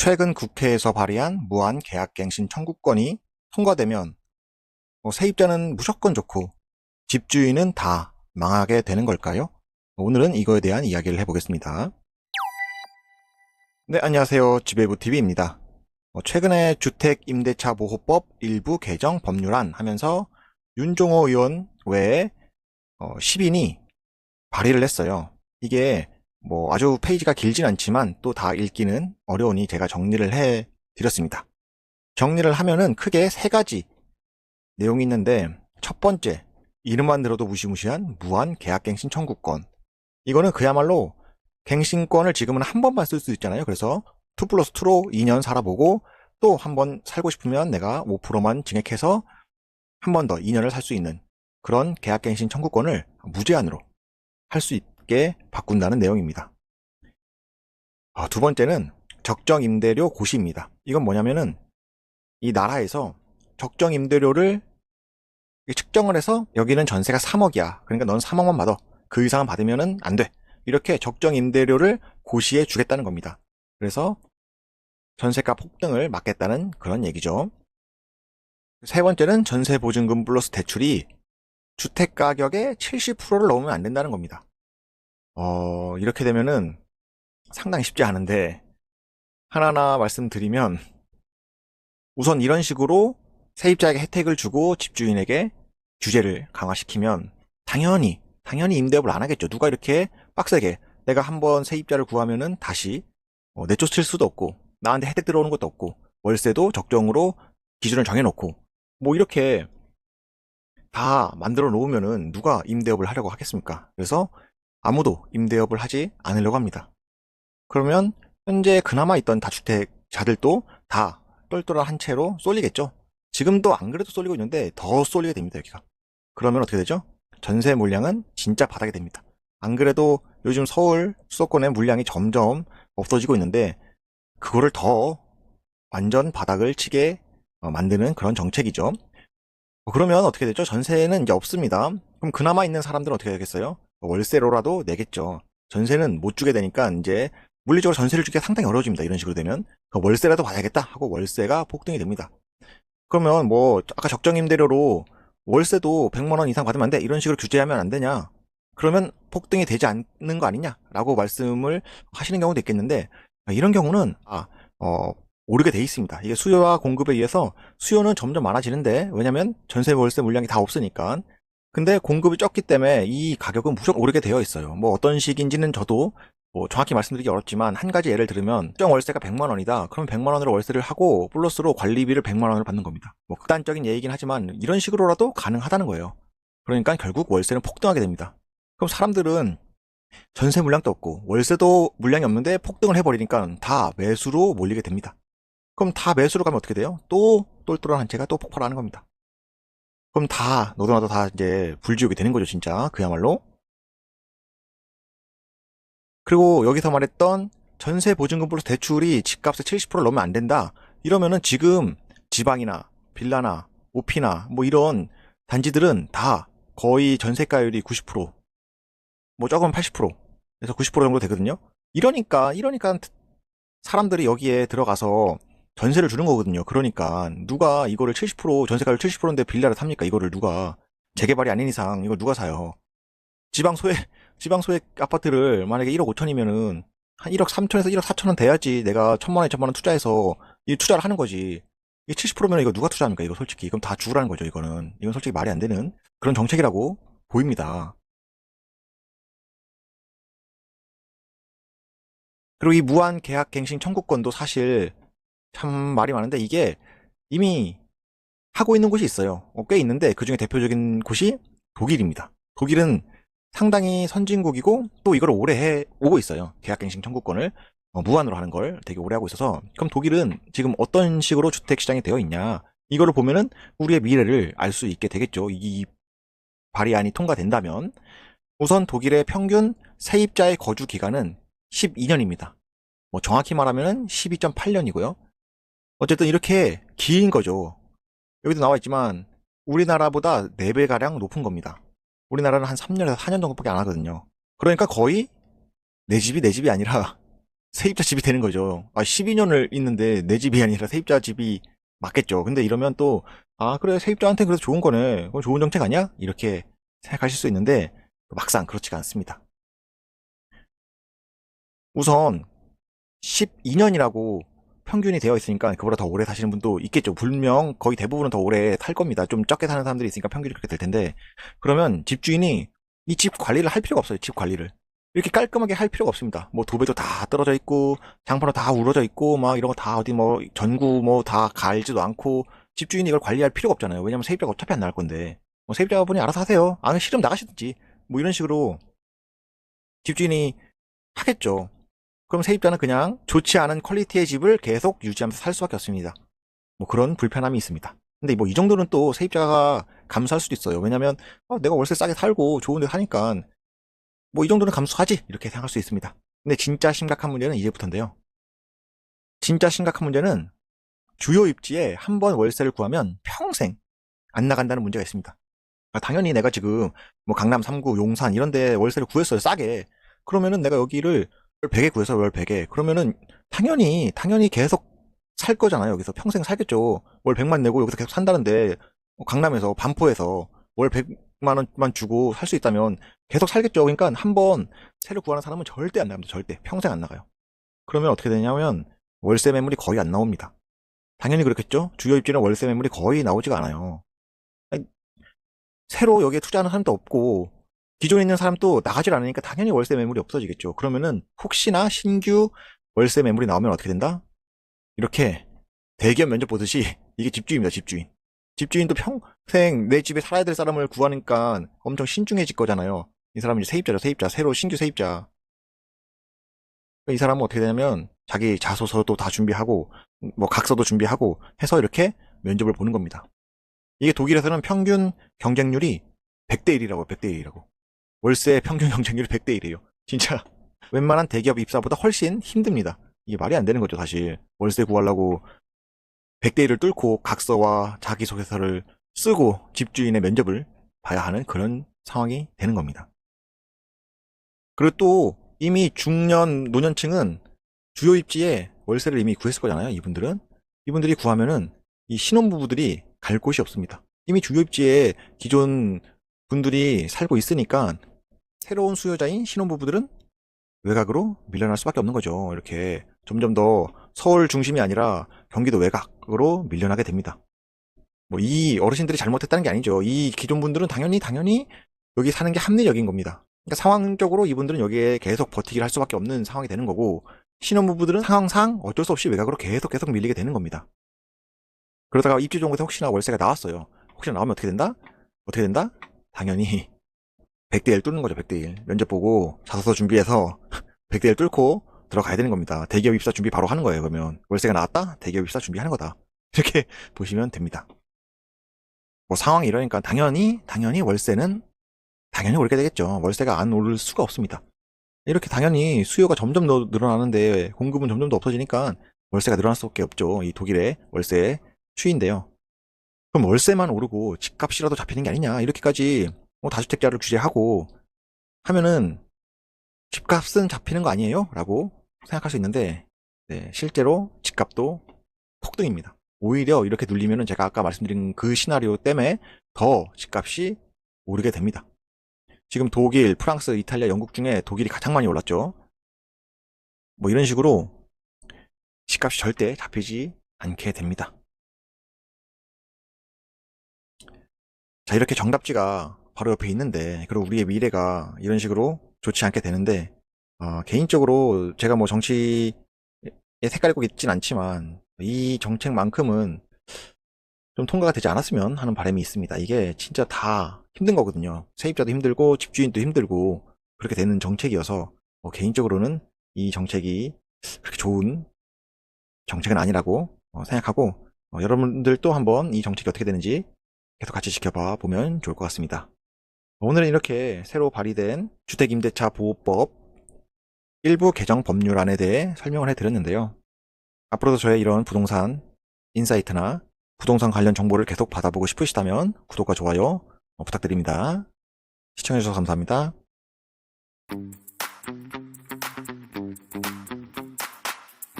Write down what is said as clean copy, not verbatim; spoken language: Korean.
최근 국회에서 발의한 무한 계약갱신 청구권이 통과되면 세입자는 무조건 좋고 집주인은 다 망하게 되는 걸까요? 오늘은 이거에 대한 이야기를 해보겠습니다. 네, 안녕하세요. 지배부TV입니다. 최근에 주택임대차보호법 일부 개정 법률안 하면서 윤종호 의원 외에 10인이 발의를 했어요. 이게 아주 페이지가 길진 않지만 또 다 읽기는 어려우니 제가 정리를 해 드렸습니다. 정리를 하면은 크게 세 가지 내용이 있는데, 첫 번째, 이름만 들어도 무시무시한 무한 계약갱신 청구권. 이거는 그야말로 갱신권을 지금은 한 번만 쓸 수 있잖아요. 그래서 2+2로 2년 살아보고 또 한 번 살고 싶으면 내가 5%만 증액해서 한 번 더 2년을 살 수 있는 그런 계약갱신 청구권을 무제한으로 할 수 있게 바꾼다는 내용입니다. 두 번째는 적정임대료 고시입니다. 이건 뭐냐면은 이 나라에서 적정임대료를 측정을 해서 여기는 전세가 3억이야. 그러니까 넌 3억만 받아. 그 이상은 받으면은 안 돼. 이렇게 적정임대료를 고시해 주겠다는 겁니다. 그래서 전세가 폭등을 막겠다는 그런 얘기죠. 세 번째는 전세보증금 플러스 대출이 주택가격의 70%를 넘으면 안 된다는 겁니다. 이렇게 되면은 상당히 쉽지 않은데, 하나하나 말씀드리면, 우선 이런 식으로 세입자에게 혜택을 주고 집주인에게 규제를 강화시키면 당연히 임대업을 안 하겠죠. 누가 이렇게 빡세게 내가 한번 세입자를 구하면은 다시 내쫓을 수도 없고, 나한테 혜택 들어오는 것도 없고, 월세도 적정으로 기준을 정해놓고 이렇게 다 만들어 놓으면은 누가 임대업을 하려고 하겠습니까? 그래서 아무도 임대업을 하지 않으려고 합니다. 그러면 현재 그나마 있던 다주택자들도 다 똘똘한 한 채로 쏠리겠죠. 지금도 안 그래도 쏠리고 있는데 더 쏠리게 됩니다, 여기가. 그러면 어떻게 되죠? 전세 물량은 진짜 바닥이 됩니다. 안 그래도 요즘 서울 수도권의 물량이 점점 없어지고 있는데, 그거를 더 완전 바닥을 치게 만드는 그런 정책이죠. 그러면 어떻게 되죠? 전세는 이제 없습니다. 그럼 그나마 있는 사람들은 어떻게 되겠어요? 월세로라도 내겠죠. 전세는 못 주게 되니까 이제 물리적으로 전세를 주기가 상당히 어려워집니다. 이런 식으로 되면 월세라도 받아야겠다 하고 월세가 폭등이 됩니다. 그러면 아까 적정임대료로 월세도 100만 원 이상 받으면 안 돼, 이런 식으로 규제하면 안 되냐? 그러면 폭등이 되지 않는 거 아니냐라고 말씀을 하시는 경우도 있겠는데, 이런 경우는 오르게 돼 있습니다. 이게 수요와 공급에 의해서 수요는 점점 많아지는데, 왜냐면 전세 월세 물량이 다 없으니까. 근데 공급이 적기 때문에 이 가격은 무조건 오르게 되어 있어요. 어떤 식인지는 저도 정확히 말씀드리기 어렵지만, 한 가지 예를 들으면 특정 월세가 100만 원이다. 그럼 100만 원으로 월세를 하고 플러스로 관리비를 100만 원을 받는 겁니다. 극단적인 예이긴 하지만 이런 식으로라도 가능하다는 거예요. 그러니까 결국 월세는 폭등하게 됩니다. 그럼 사람들은 전세 물량도 없고 월세도 물량이 없는데 폭등을 해버리니까 다 매수로 몰리게 됩니다. 그럼 다 매수로 가면 어떻게 돼요? 또 똘똘한 한 채가 또 폭발하는 겁니다. 그럼 다 너도 나도 다 이제 불지옥이 되는 거죠, 진짜. 그야말로. 그리고 여기서 말했던 전세 보증금 플러스 대출이 집값의 70%를 넘으면 안 된다. 이러면은 지금 지방이나 빌라나 오피나 이런 단지들은 다 거의 전세가율이 90%, 적으면 80%에서 90% 정도 되거든요. 이러니까 사람들이 여기에 들어가서 전세를 주는 거거든요. 그러니까 누가 이거를 70% 전세가율 70%인데 빌라를 삽니까? 이거를 누가, 재개발이 아닌 이상 이걸 누가 사요? 지방 소액 아파트를 만약에 1억 5천이면은 한 1억 3천에서 1억 4천은 돼야지 내가 1천만 원, 2천만 원 투자해서 이 투자를 하는 거지. 이게 70%면 이거 누가 투자합니까? 이거 솔직히. 그럼 다 죽으라는 거죠, 이거는. 이건 솔직히 말이 안 되는 그런 정책이라고 보입니다. 그리고 이 무한 계약 갱신 청구권도 사실 참 말이 많은데, 이게 이미 하고 있는 곳이 있어요. 꽤 있는데 그 중에 대표적인 곳이 독일입니다. 독일은 상당히 선진국이고 또 이걸 오래 해 오고 있어요. 계약갱신 청구권을 무한으로 하는 걸 되게 오래 하고 있어서. 그럼 독일은 지금 어떤 식으로 주택 시장이 되어 있냐, 이거를 보면은 우리의 미래를 알 수 있게 되겠죠. 이 발의안이 통과된다면. 우선 독일의 평균 세입자의 거주 기간은 12년입니다. 정확히 말하면은 12.8년이고요. 어쨌든 이렇게 긴 거죠. 여기도 나와 있지만 우리나라보다 4배가량 높은 겁니다. 우리나라는 한 3년에서 4년 정도밖에 안 하거든요. 그러니까 거의 내 집이 아니라 세입자 집이 되는 거죠. 12년을 있는데 내 집이 아니라 세입자 집이 맞겠죠. 근데 이러면 또, 그래, 세입자한테 그래도 좋은 거네. 그건 좋은 정책 아니야? 이렇게 생각하실 수 있는데, 막상 그렇지가 않습니다. 우선, 12년이라고 평균이 되어 있으니까 그보다 더 오래 사시는 분도 있겠죠. 분명 거의 대부분은 더 오래 살 겁니다. 좀 적게 사는 사람들이 있으니까 평균이 그렇게 될 텐데, 그러면 집주인이 이 집 관리를 할 필요가 없어요. 집 관리를. 이렇게 깔끔하게 할 필요가 없습니다. 뭐 도배도 다 떨어져 있고, 장판도 다 우러져 있고, 막 이런 거 다 어디 뭐 전구 뭐 다 갈지도 않고, 집주인이 이걸 관리할 필요가 없잖아요. 왜냐면 세입자가 어차피 안 나갈 건데, 뭐 세입자분이 알아서 하세요. 싫으면 나가시든지. 뭐 이런 식으로 집주인이 하겠죠. 그럼 세입자는 그냥 좋지 않은 퀄리티의 집을 계속 유지하면서 살 수밖에 없습니다. 뭐 그런 불편함이 있습니다. 근데 뭐 이 정도는 또 세입자가 감수할 수도 있어요. 왜냐면 내가 월세 싸게 살고 좋은 데 사니까 뭐 이 정도는 감수하지 이렇게 생각할 수 있습니다. 근데 진짜 심각한 문제는 이제부터인데요. 진짜 심각한 문제는 주요 입지에 한 번 월세를 구하면 평생 안 나간다는 문제가 있습니다. 당연히 내가 지금 뭐 강남 3구, 용산 이런 데 월세를 구했어요. 싸게. 그러면은 내가 여기를 월 100에 구해서 월 100에. 그러면은 당연히 계속 살 거잖아요. 여기서 평생 살겠죠. 월 100만 내고 여기서 계속 산다는데 강남에서 반포에서 월 100만 원만 주고 살 수 있다면 계속 살겠죠. 그러니까 한번 세를 구하는 사람은 절대 안 나갑니다. 절대. 평생 안 나가요. 그러면 어떻게 되냐면 월세 매물이 거의 안 나옵니다. 당연히 그렇겠죠. 주요 입지는 월세 매물이 거의 나오지가 않아요. 아니, 새로 여기에 투자하는 사람도 없고 기존에 있는 사람도 나가질 않으니까 당연히 월세 매물이 없어지겠죠. 그러면은 혹시나 신규 월세 매물이 나오면 어떻게 된다? 이렇게 대기업 면접 보듯이 이게 집주인입니다. 집주인. 집주인도 평생 내 집에 살아야 될 사람을 구하니까 엄청 신중해질 거잖아요. 이 사람은 이제 세입자죠. 세입자. 새로 신규 세입자. 이 사람은 어떻게 되냐면 자기 자소서도 다 준비하고 뭐 각서도 준비하고 해서 이렇게 면접을 보는 겁니다. 이게 독일에서는 평균 경쟁률이 100대 1이라고 100대 1이라고. 월세 평균 경쟁률이 100대 1이에요. 진짜 웬만한 대기업 입사보다 훨씬 힘듭니다. 이게 말이 안 되는 거죠, 사실. 월세 구하려고 100대 1을 뚫고 각서와 자기소개서를 쓰고 집주인의 면접을 봐야 하는 그런 상황이 되는 겁니다. 그리고 또 이미 중년 노년층은 주요 입지에 월세를 이미 구했을 거잖아요. 이분들이 구하면은 이 신혼부부들이 갈 곳이 없습니다. 이미 주요 입지에 기존 분들이 살고 있으니까 새로운 수요자인 신혼부부들은 외곽으로 밀려날 수밖에 없는 거죠. 이렇게 점점 더 서울 중심이 아니라 경기도 외곽으로 밀려나게 됩니다. 뭐 이 어르신들이 잘못했다는 게 아니죠. 이 기존 분들은 당연히 여기 사는 게 합리적인 겁니다. 그러니까 상황적으로 이분들은 여기에 계속 버티기를 할 수밖에 없는 상황이 되는 거고 신혼부부들은 상황상 어쩔 수 없이 외곽으로 계속 밀리게 되는 겁니다. 그러다가 입지 좋은 곳에 혹시나 월세가 나왔어요. 혹시나 나오면 어떻게 된다? 당연히 100대 1 뚫는 거죠. 100대 1 면접 보고 자소서 준비해서 100대 1 뚫고 들어가야 되는 겁니다. 대기업 입사 준비 바로 하는 거예요. 그러면 월세가 나왔다? 대기업 입사 준비하는 거다. 이렇게 보시면 됩니다. 뭐 상황이 이러니까 당연히 월세는 당연히 오르게 되겠죠. 월세가 안 오를 수가 없습니다. 이렇게 당연히 수요가 점점 더 늘어나는데 공급은 점점 더 없어지니까 월세가 늘어날 수밖에 없죠. 이 독일의 월세 추이인데요. 그럼 월세만 오르고 집값이라도 잡히는 게 아니냐 이렇게까지 다주택자를 규제하고 하면은 집값은 잡히는 거 아니에요? 라고 생각할 수 있는데 실제로 집값도 폭등입니다. 오히려 이렇게 눌리면은 제가 아까 말씀드린 그 시나리오 때문에 더 집값이 오르게 됩니다. 지금 독일, 프랑스, 이탈리아, 영국 중에 독일이 가장 많이 올랐죠. 뭐 이런 식으로 집값이 절대 잡히지 않게 됩니다. 자, 이렇게 정답지가 바로 옆에 있는데 그리고 우리의 미래가 이런 식으로 좋지 않게 되는데 개인적으로 제가 뭐 정치에 색깔이 꼭 있진 않지만 이 정책만큼은 좀 통과가 되지 않았으면 하는 바람이 있습니다. 이게 진짜 다 힘든 거거든요. 세입자도 힘들고 집주인도 힘들고 그렇게 되는 정책이어서 개인적으로는 이 정책이 그렇게 좋은 정책은 아니라고 생각하고 여러분들도 한번 이 정책이 어떻게 되는지 계속 같이 지켜봐 보면 좋을 것 같습니다. 오늘은 이렇게 새로 발의된 주택임대차 보호법 일부 개정 법률안에 대해 설명을 해드렸는데요. 앞으로도 저의 이런 부동산 인사이트나 부동산 관련 정보를 계속 받아보고 싶으시다면 구독과 좋아요 부탁드립니다. 시청해주셔서 감사합니다.